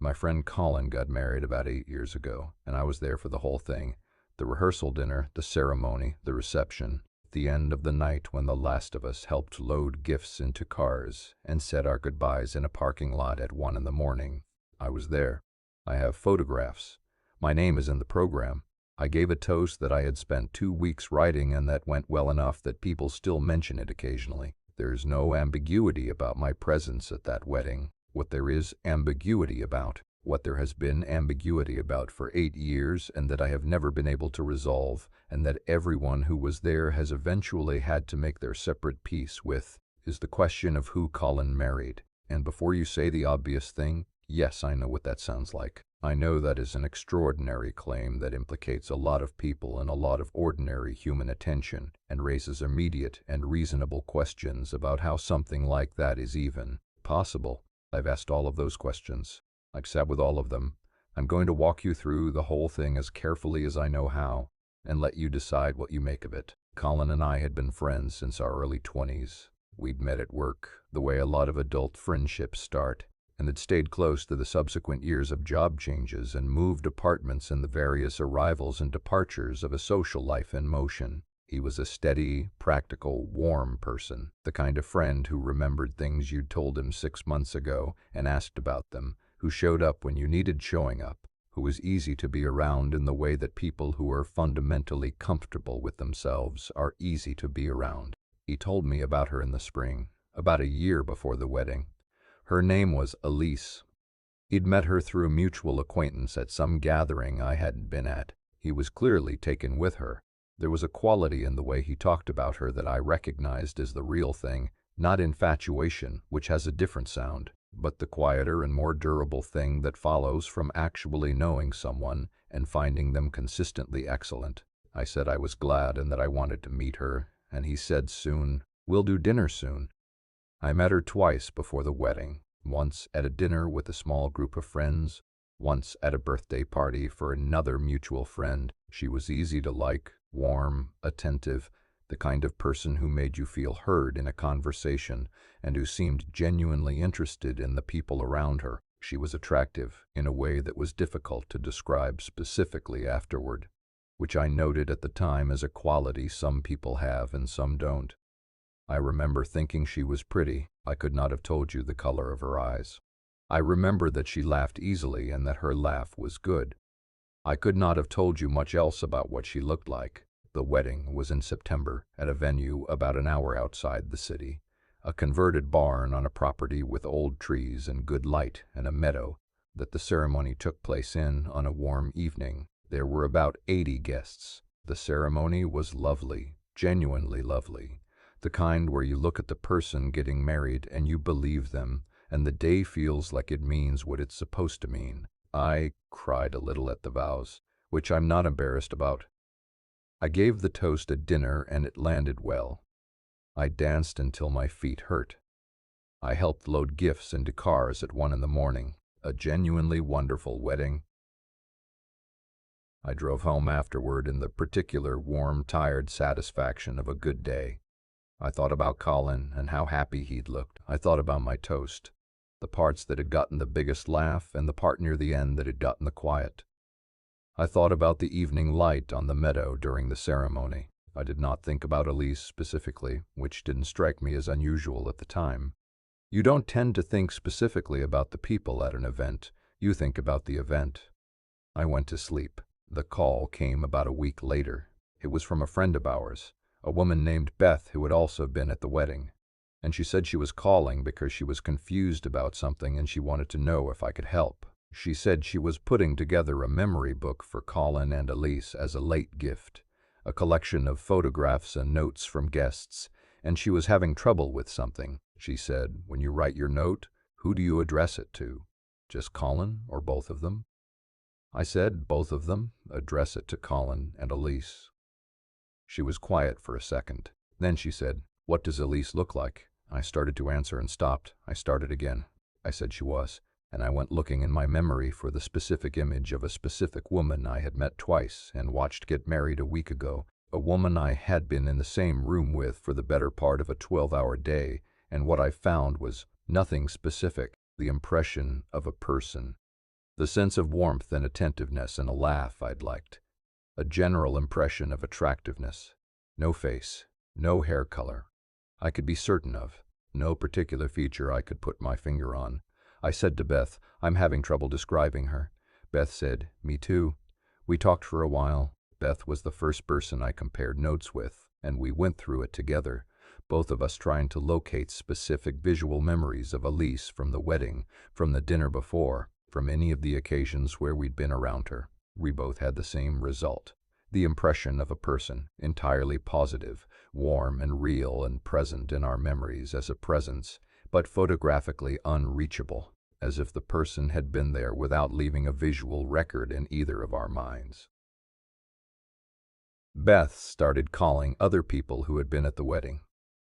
My friend Colin got married about 8 years ago, and I was there for the whole thing. The rehearsal dinner, the ceremony, the reception. The end of the night when the last of us helped load gifts into cars and said our goodbyes in a parking lot at 1 in the morning. I was there. I have photographs. My name is in the program. I gave a toast that I had spent 2 weeks writing and that went well enough that people still mention it occasionally. There's no ambiguity about my presence at that wedding. What there is ambiguity about, what there has been ambiguity about for 8 years and that I have never been able to resolve, and that everyone who was there has eventually had to make their separate peace with, is the question of who Colin married. And before you say the obvious thing, yes, I know what that sounds like. I know that is an extraordinary claim that implicates a lot of people and a lot of ordinary human attention and raises immediate and reasonable questions about how something like that is even possible. I've asked all of those questions. I've sat with all of them. I'm going to walk you through the whole thing as carefully as I know how and let you decide what you make of it. Colin and I had been friends since our early 20s. We'd met at work, the way a lot of adult friendships start, and had stayed close to the subsequent years of job changes and moved apartments and the various arrivals and departures of a social life in motion. He was a steady, practical, warm person, the kind of friend who remembered things you'd told him 6 months ago and asked about them, who showed up when you needed showing up, who was easy to be around in the way that people who are fundamentally comfortable with themselves are easy to be around. He told me about her in the spring, about a year before the wedding. Her name was Elise. He'd met her through a mutual acquaintance at some gathering I hadn't been at. He was clearly taken with her. There was a quality in the way he talked about her that I recognized as the real thing, not infatuation, which has a different sound, but the quieter and more durable thing that follows from actually knowing someone and finding them consistently excellent. I said I was glad and that I wanted to meet her, and he said soon, "We'll do dinner soon." I met her twice before the wedding, once at a dinner with a small group of friends, once at a birthday party for another mutual friend. She was easy to like, warm, attentive, the kind of person who made you feel heard in a conversation and who seemed genuinely interested in the people around her. She was attractive in a way that was difficult to describe specifically afterward, which I noted at the time as a quality some people have and some don't. I remember thinking she was pretty. I could not have told you the color of her eyes. I remember that she laughed easily and that her laugh was good. I could not have told you much else about what she looked like. The wedding was in September at a venue about an hour outside the city, a converted barn on a property with old trees and good light and a meadow that the ceremony took place in on a warm evening. There were about 80 guests. The ceremony was lovely, genuinely lovely. The kind where you look at the person getting married and you believe them, and the day feels like it means what it's supposed to mean. I cried a little at the vows, which I'm not embarrassed about. I gave the toast at dinner and it landed well. I danced until my feet hurt. I helped load gifts into cars at 1 in the morning. A genuinely wonderful wedding. I drove home afterward in the particular warm, tired satisfaction of a good day. I thought about Colin and how happy he'd looked. I thought about my toast, the parts that had gotten the biggest laugh and the part near the end that had gotten the quiet. I thought about the evening light on the meadow during the ceremony. I did not think about Elise specifically, which didn't strike me as unusual at the time. You don't tend to think specifically about the people at an event. You think about the event. I went to sleep. The call came about a week later. It was from a friend of ours, a woman named Beth who had also been at the wedding, and she said she was calling because she was confused about something and she wanted to know if I could help. She said she was putting together a memory book for Colin and Elise as a late gift, a collection of photographs and notes from guests, and she was having trouble with something. She said, "When you write your note, who do you address it to? Just Colin or both of them?" I said, "Both of them. Address it to Colin and Elise." She was quiet for a second. Then she said, "What does Elise look like?" I started to answer and stopped. I started again. I said she was, and I went looking in my memory for the specific image of a specific woman I had met twice and watched get married a week ago, a woman I had been in the same room with for the better part of a 12-hour day, and what I found was nothing specific, the impression of a person. The sense of warmth and attentiveness and a laugh I'd liked. A general impression of attractiveness. No face, no hair color. I could be certain of. No particular feature I could put my finger on. I said to Beth, I'm having trouble describing her. Beth said, me too. We talked for a while. Beth was the first person I compared notes with, and we went through it together, both of us trying to locate specific visual memories of Elise from the wedding, from the dinner before, from any of the occasions where we'd been around her. We both had the same result. The impression of a person, entirely positive, warm and real and present in our memories as a presence, but photographically unreachable, as if the person had been there without leaving a visual record in either of our minds. Beth started calling other people who had been at the wedding.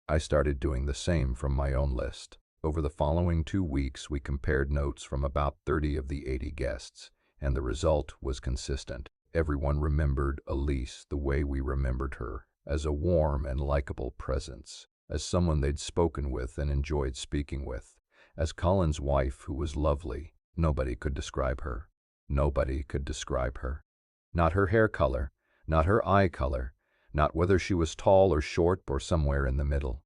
I started doing the same from my own list. Over the following 2 weeks, we compared notes from about 30 of the 80 guests, and the result was consistent. Everyone remembered Elise the way we remembered her, as a warm and likable presence, as someone they'd spoken with and enjoyed speaking with, as Colin's wife who was lovely. Nobody could describe her. Nobody could describe her. Not her hair color, not her eye color, not whether she was tall or short or somewhere in the middle.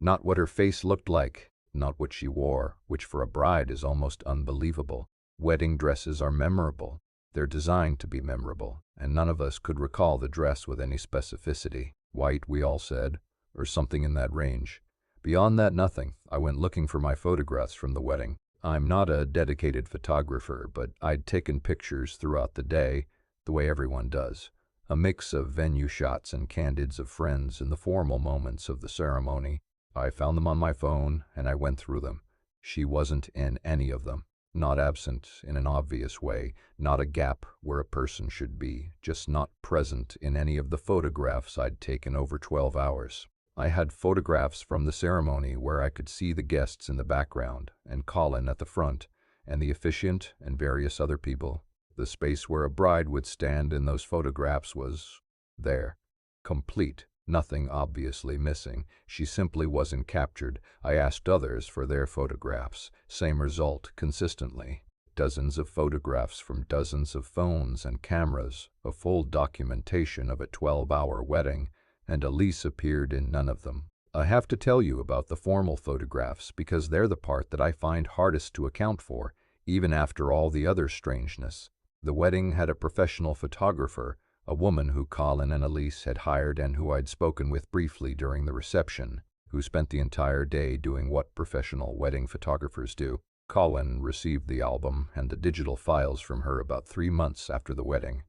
Not what her face looked like, not what she wore, which for a bride is almost unbelievable. Wedding dresses are memorable. They're designed to be memorable, and none of us could recall the dress with any specificity. White, we all said, or something in that range. Beyond that, nothing. I went looking for my photographs from the wedding. I'm not a dedicated photographer, but I'd taken pictures throughout the day, the way everyone does. A mix of venue shots and candids of friends in the formal moments of the ceremony. I found them on my phone, and I went through them. She wasn't in any of them. Not absent in an obvious way, not a gap where a person should be, just not present in any of the photographs I'd taken over 12 hours. I had photographs from the ceremony where I could see the guests in the background, and Colin at the front, and the officiant and various other people. The space where a bride would stand in those photographs was there, complete. Nothing obviously missing. She simply wasn't captured. I asked others for their photographs. Same result, consistently. Dozens of photographs from dozens of phones and cameras, a full documentation of a 12-hour wedding, and Elise appeared in none of them. I have to tell you about the formal photographs because they're the part that I find hardest to account for, even after all the other strangeness. The wedding had a professional photographer, a woman who Colin and Elise had hired and who I'd spoken with briefly during the reception, who spent the entire day doing what professional wedding photographers do. Colin received the album and the digital files from her about 3 months after the wedding.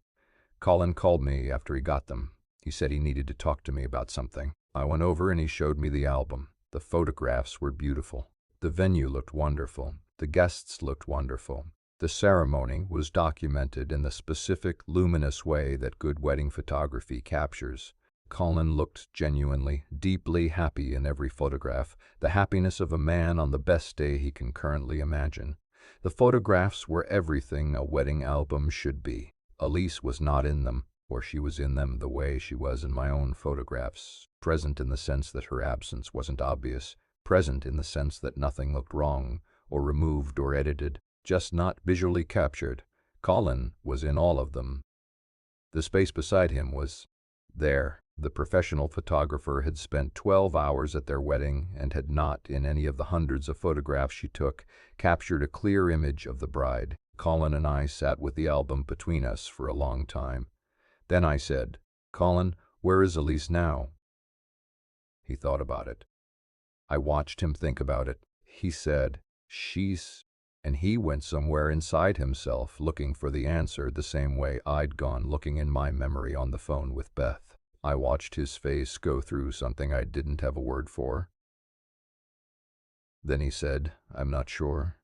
Colin called me after he got them. He said he needed to talk to me about something. I went over and he showed me the album. The photographs were beautiful. The venue looked wonderful. The guests looked wonderful. The ceremony was documented in the specific, luminous way that good wedding photography captures. Colin looked genuinely, deeply happy in every photograph, the happiness of a man on the best day he can currently imagine. The photographs were everything a wedding album should be. Elise was not in them, or she was in them the way she was in my own photographs, present in the sense that her absence wasn't obvious, present in the sense that nothing looked wrong, or removed or edited. Just not visually captured. Colin was in all of them. The space beside him was there. The professional photographer had spent 12 hours at their wedding and had not, in any of the hundreds of photographs she took, captured a clear image of the bride. Colin and I sat with the album between us for a long time. Then I said, Colin, where is Elise now? He thought about it. I watched him think about it. He said, she's... And he went somewhere inside himself looking for the answer the same way I'd gone looking in my memory on the phone with Beth. I watched his face go through something I didn't have a word for. Then he said, I'm not sure.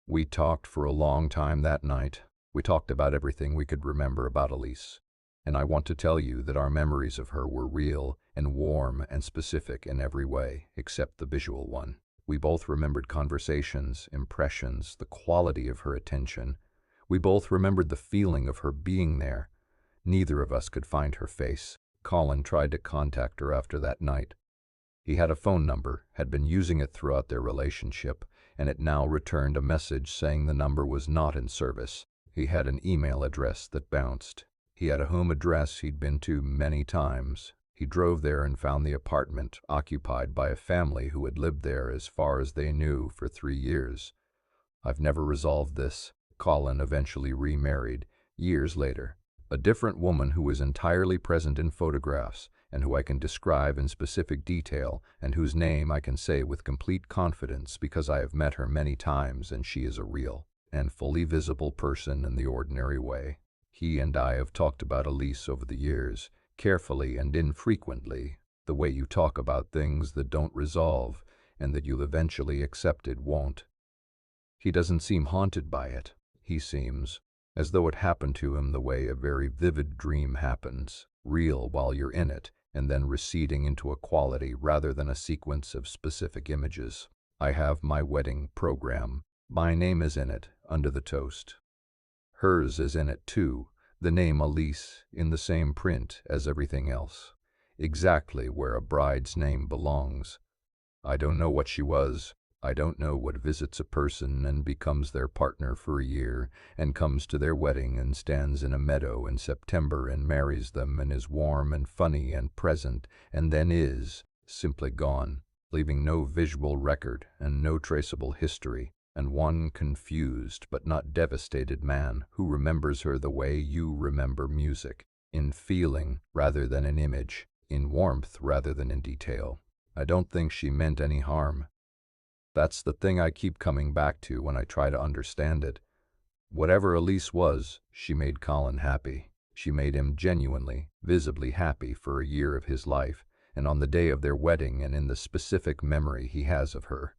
We talked for a long time that night. We talked about everything we could remember about Elise. And I want to tell you that our memories of her were real and warm and specific in every way, except the visual one. We both remembered conversations, impressions, the quality of her attention. We both remembered the feeling of her being there. Neither of us could find her face. Colin tried to contact her after that night. He had a phone number, had been using it throughout their relationship, and it now returned a message saying the number was not in service. He had an email address that bounced. He had a home address he'd been to many times. He drove there and found the apartment occupied by a family who had lived there as far as they knew for 3 years. I've never resolved this. Colin eventually remarried, years later. A different woman who was entirely present in photographs, and who I can describe in specific detail, and whose name I can say with complete confidence because I have met her many times and she is a real and fully visible person in the ordinary way. He and I have talked about Elise over the years, carefully and infrequently, the way you talk about things that don't resolve and that you'll eventually accept it won't. He doesn't seem haunted by it. He seems as though it happened to him the way a very vivid dream happens, real while you're in it, and then receding into a quality rather than a sequence of specific images. I have my wedding program. My name is in it, under the toast. Hers is in it too, the name Elise, in the same print as everything else, exactly where a bride's name belongs. I don't know what she was. I don't know what visits a person and becomes their partner for a year, and comes to their wedding and stands in a meadow in September and marries them and is warm and funny and present, and then is simply gone, leaving no visual record and no traceable history, and one confused but not devastated man who remembers her the way you remember music, in feeling rather than in image, in warmth rather than in detail. I don't think she meant any harm. That's the thing I keep coming back to when I try to understand it. Whatever Elise was, she made Colin happy. She made him genuinely, visibly happy for a year of his life, and on the day of their wedding and in the specific memory he has of her.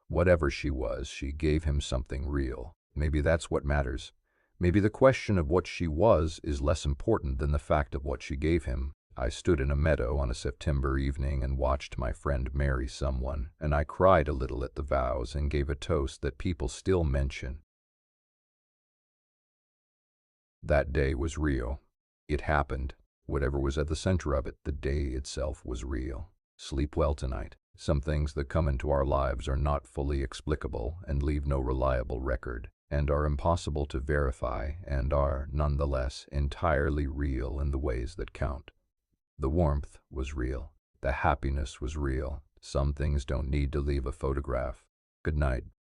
Whatever she was, she gave him something real. Maybe that's what matters. Maybe the question of what she was is less important than the fact of what she gave him. I stood in a meadow on a September evening and watched my friend marry someone, and I cried a little at the vows and gave a toast that people still mention. That day was real. It happened. Whatever was at the center of it, the day itself was real. Sleep well tonight. Some things that come into our lives are not fully explicable and leave no reliable record, and are impossible to verify, and are, nonetheless, entirely real in the ways that count. The warmth was real. The happiness was real. Some things don't need to leave a photograph. Good night.